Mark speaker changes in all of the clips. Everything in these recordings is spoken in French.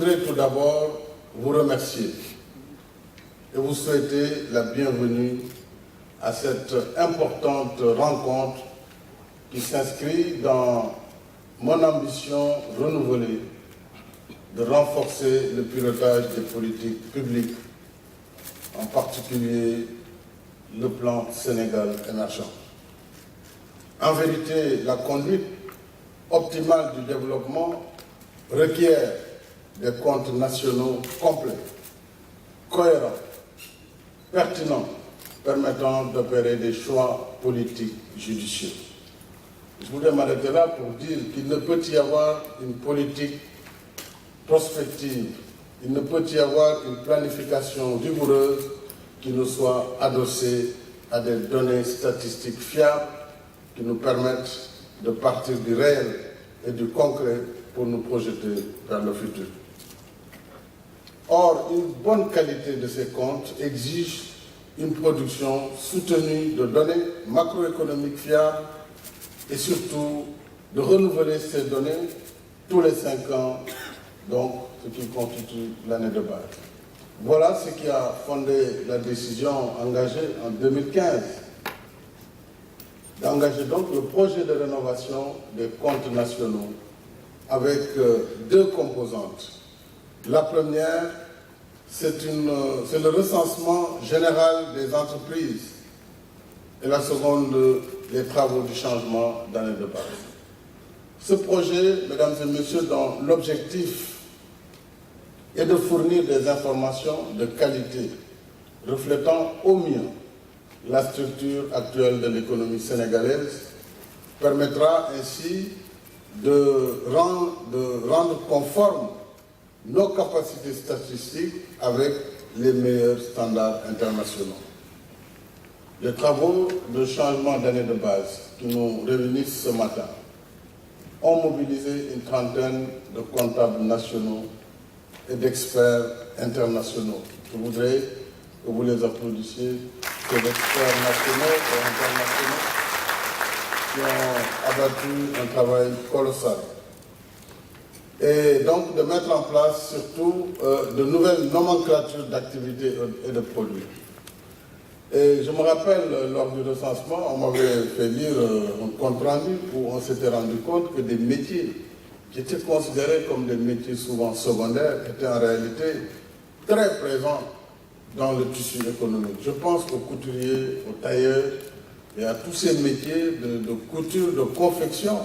Speaker 1: voudrais tout d'abord vous remercier et vous souhaiter la bienvenue à cette importante rencontre qui s'inscrit dans mon ambition renouvelée de renforcer le pilotage des politiques publiques, en particulier le plan Sénégal émergent. En vérité, la conduite optimale du développement requiert des comptes nationaux complets, cohérents, pertinents, permettant d'opérer des choix politiques judicieux. Je voudrais m'arrêter là pour dire qu'il ne peut y avoir une politique prospective, il ne peut y avoir une planification rigoureuse qui ne soit adossée à des données statistiques fiables qui nous permettent de partir du réel et du concret pour nous projeter vers le futur. Or, une bonne qualité de ces comptes exige une production soutenue de données macroéconomiques fiables et surtout de renouveler ces données tous les 5 ans, donc ce qui constitue l'année de base. Voilà ce qui a fondé la décision engagée en 2015 d'engager donc le projet de rénovation des comptes nationaux avec 2 composantes. La première, c'est le recensement général des entreprises et la seconde, les travaux du changement d'année de base. Ce projet, mesdames et messieurs, dont l'objectif est de fournir des informations de qualité reflétant au mieux la structure actuelle de l'économie sénégalaise, permettra ainsi de rendre conformes nos capacités statistiques avec les meilleurs standards internationaux. Les travaux de changement d'année de base qui nous réunissent ce matin ont mobilisé une trentaine de comptables nationaux et d'experts internationaux. Je voudrais que vous les applaudissiez, ces experts nationaux et internationaux qui ont abattu un travail colossal. Et donc de mettre en place surtout de nouvelles nomenclatures d'activités et de produits. Et je me rappelle, lors du recensement, on m'avait fait lire un compte-rendu où on s'était rendu compte que des métiers qui étaient considérés comme des métiers souvent secondaires étaient en réalité très présents dans le tissu économique. Je pense aux couturiers, aux tailleurs et à tous ces métiers de couture, de confection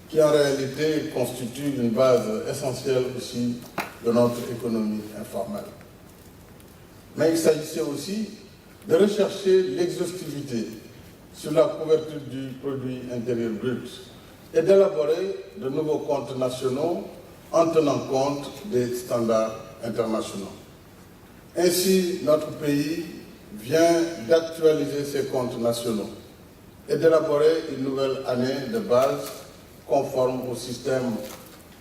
Speaker 1: qui en réalité constituent une base essentielle aussi de notre économie informelle. Mais il s'agissait aussi de rechercher l'exhaustivité sur la couverture du produit intérieur brut et d'élaborer de nouveaux comptes nationaux en tenant compte des standards internationaux. Ainsi, notre pays vient d'actualiser ses comptes nationaux et d'élaborer une nouvelle année de base conforme au système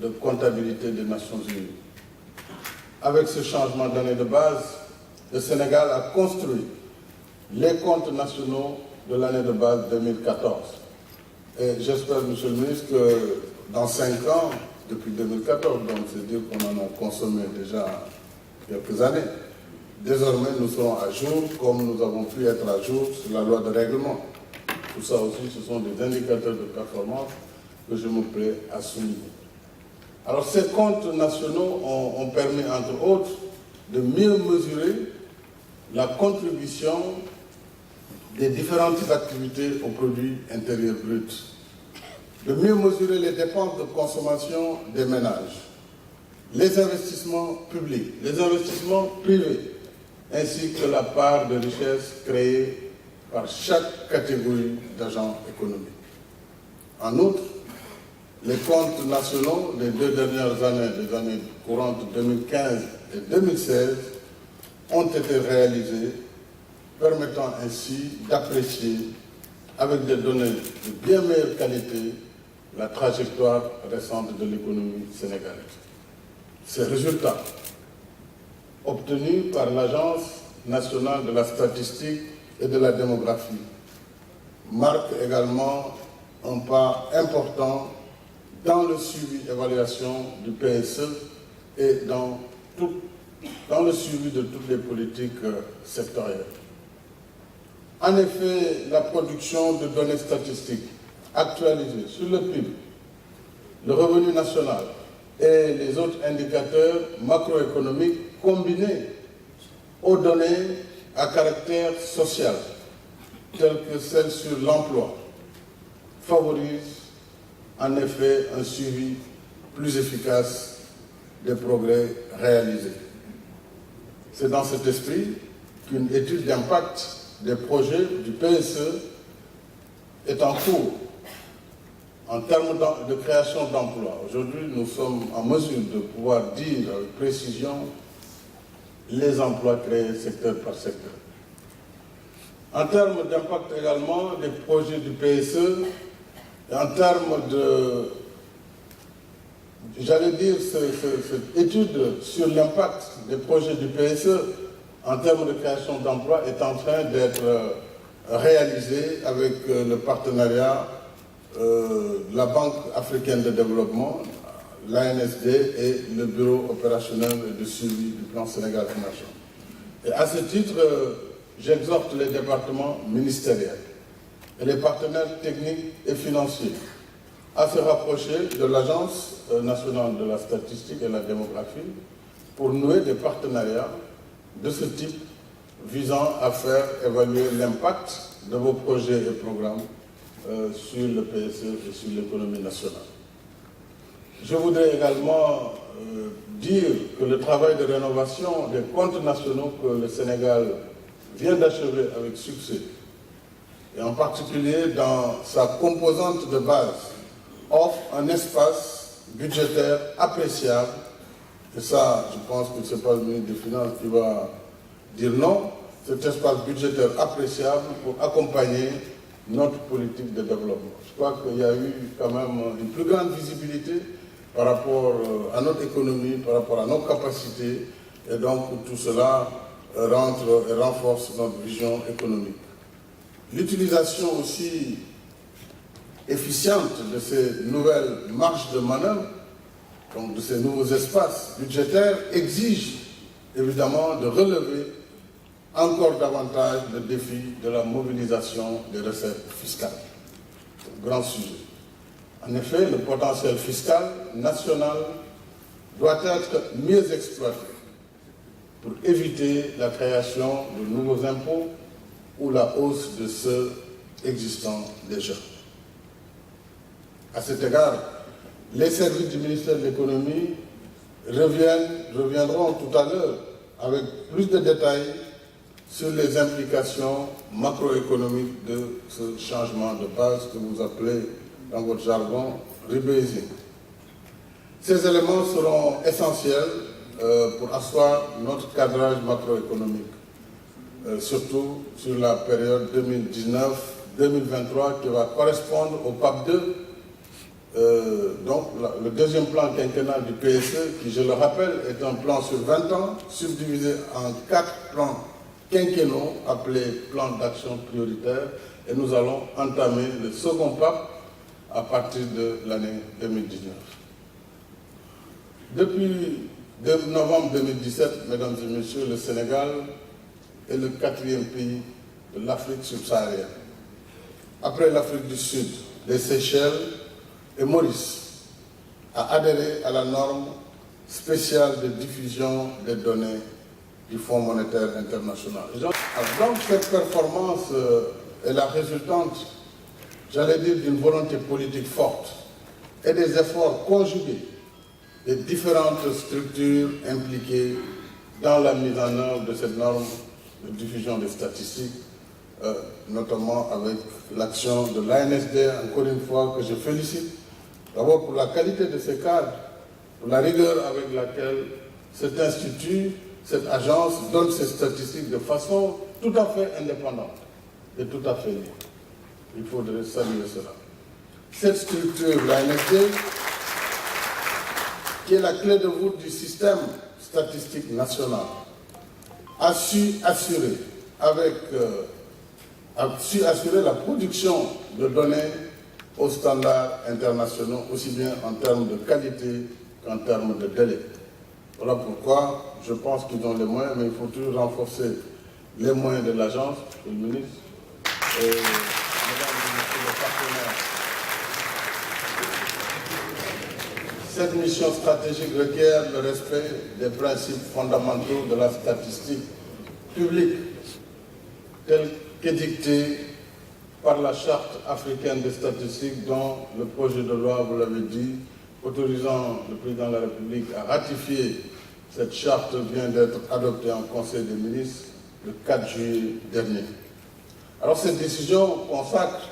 Speaker 1: de comptabilité des Nations Unies. Avec ce changement d'année de base, le Sénégal a construit les comptes nationaux de l'année de base 2014. Et j'espère, Monsieur le ministre, que dans 5 ans, depuis 2014, donc c'est dire qu'on en a consommé déjà quelques années, désormais nous serons à jour comme nous avons pu être à jour sur la loi de règlement. Tout ça aussi, ce sont des indicateurs de performance que je me plais à souligner. Alors ces comptes nationaux ont permis, entre autres, de mieux mesurer la contribution des différentes activités au produit intérieur brut, de mieux mesurer les dépenses de consommation des ménages, les investissements publics, les investissements privés, ainsi que la part de richesse créée par chaque catégorie d'agents économiques. En outre, les comptes nationaux des 2 dernières années, les années courantes 2015 et 2016, ont été réalisés, permettant ainsi d'apprécier avec des données de bien meilleure qualité la trajectoire récente de l'économie sénégalaise. Ces résultats, obtenus par l'Agence nationale de la statistique et de la démographie, marquent également un pas important dans le suivi et évaluation du PSE et dans le suivi de toutes les politiques sectorielles. En effet, la production de données statistiques actualisées sur le PIB, le revenu national et les autres indicateurs macroéconomiques combinés aux données à caractère social, telles que celles sur l'emploi, favorise en effet un suivi plus efficace des progrès réalisés. C'est dans cet esprit qu'une étude d'impact des projets du PSE est en cours en termes de création d'emplois. Aujourd'hui, nous sommes en mesure de pouvoir dire avec précision les emplois créés secteur par secteur. En termes d'impact également des projets du PSE, et en termes de, j'allais dire, cette étude sur l'impact des projets du PSE en termes de création d'emplois est en train d'être réalisée avec le partenariat de la Banque africaine de développement, l'ANSD et le Bureau opérationnel de suivi du plan Sénégal émergent. Et à ce titre, j'exhorte les départements ministériels et les partenaires techniques et financiers à se rapprocher de l'Agence nationale de la statistique et de la démographie pour nouer des partenariats de ce type visant à faire évaluer l'impact de vos projets et programmes sur le PSE et sur l'économie nationale. Je voudrais également dire que le travail de rénovation des comptes nationaux que le Sénégal vient d'achever avec succès, et en particulier dans sa composante de base, offre un espace budgétaire appréciable. Et ça, je pense que ce n'est pas le ministre des Finances qui va dire non. Cet espace budgétaire appréciable pour accompagner notre politique de développement. Je crois qu'il y a eu quand même une plus grande visibilité par rapport à notre économie, par rapport à nos capacités, et donc tout cela rentre et renforce notre vision économique. L'utilisation aussi efficiente de ces nouvelles marges de manœuvre, donc de ces nouveaux espaces budgétaires, exige évidemment de relever encore davantage le défi de la mobilisation des recettes fiscales. C'est un grand sujet. En effet, le potentiel fiscal national doit être mieux exploité pour éviter la création de nouveaux impôts ou la hausse de ceux existants déjà. À cet égard, les services du ministère de l'économie reviendront tout à l'heure avec plus de détails sur les implications macroéconomiques de ce changement de base que vous appelez dans votre jargon rebasing. Ces éléments seront essentiels pour asseoir notre cadrage macroéconomique, surtout sur la période 2019-2023 qui va correspondre au PAP 2. Donc le deuxième plan quinquennal du PSE, qui je le rappelle est un plan sur 20 ans, subdivisé en 4 plans quinquennaux appelés plans d'action prioritaire, et nous allons entamer le second PAP à partir de l'année 2019. Depuis novembre 2017, mesdames et messieurs, le Sénégal est le 4e pays de l'Afrique subsaharienne. Après l'Afrique du Sud, les Seychelles et Maurice a adhéré à la norme spéciale de diffusion des données du Fonds monétaire international. Donc cette performance est la résultante, j'allais dire, d'une volonté politique forte et des efforts conjugués des différentes structures impliquées dans la mise en œuvre de cette norme de diffusion des statistiques, notamment avec l'action de l'ANSD, encore une fois, que je félicite, d'abord pour la qualité de ses cadres, pour la rigueur avec laquelle cet institut, cette agence donne ses statistiques de façon tout à fait indépendante et tout à fait libre. Il faudrait saluer cela. Cette structure, l'ANSD, qui est la clé de voûte du système statistique national, a su assurer la production de données aux standards internationaux, aussi bien en termes de qualité qu'en termes de délai. Voilà pourquoi je pense qu'ils ont les moyens, mais il faut toujours renforcer les moyens de l'agence, le ministre, et mesdames et messieurs les partenaires. Cette mission stratégique requiert le respect des principes fondamentaux de la statistique publique, tels qu'édictés par la Charte africaine des statistiques dont le projet de loi, vous l'avez dit, autorisant le président de la République à ratifier cette charte vient d'être adoptée en Conseil des ministres le 4 juillet dernier. Alors cette décision consacre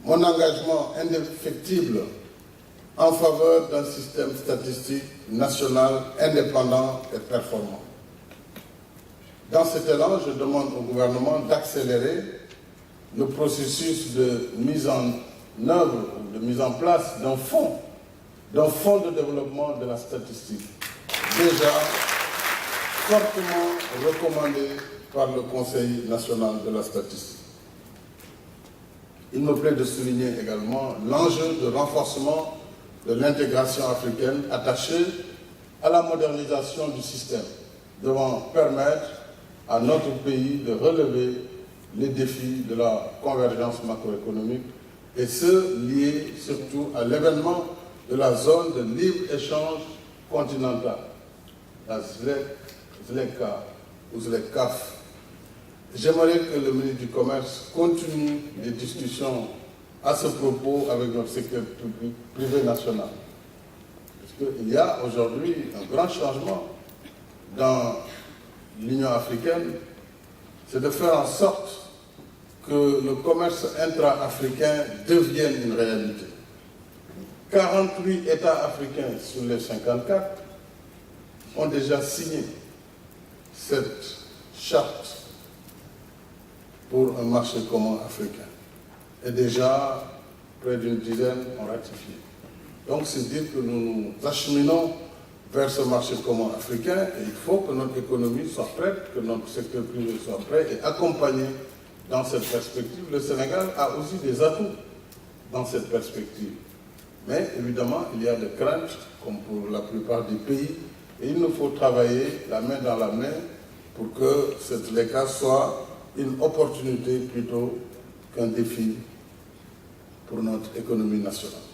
Speaker 1: mon engagement indéfectible en faveur d'un système statistique national indépendant et performant. Dans cet élan, je demande au gouvernement d'accélérer le processus de mise en œuvre ou de mise en place d'un fonds de développement de la statistique, déjà fortement recommandé par le Conseil national de la statistique. Il me plaît de souligner également l'enjeu de renforcement de l'intégration africaine attachée à la modernisation du système, devant permettre à notre pays de relever les défis de la convergence macroéconomique et ceux liés surtout à l'événement de la zone de libre-échange continentale, la ZLECA ou ZLECAF. J'aimerais que le ministre du Commerce continue les discussions à ce propos avec notre secteur public, privé national. Parce qu'il y a aujourd'hui un grand changement dans l'Union africaine, c'est de faire en sorte que le commerce intra-africain devienne une réalité. 48 États africains sur les 54 ont déjà signé cette charte pour un marché commun africain. Et déjà, près d'une dizaine ont ratifié. Donc c'est dire que nous nous acheminons vers ce marché commun africain et il faut que notre économie soit prête, que notre secteur privé soit prêt et accompagné dans cette perspective. Le Sénégal a aussi des atouts dans cette perspective. Mais évidemment, il y a des craintes, comme pour la plupart des pays, et il nous faut travailler la main dans la main pour que cette LECA soit une opportunité plutôt qu'un défi pour notre économie nationale.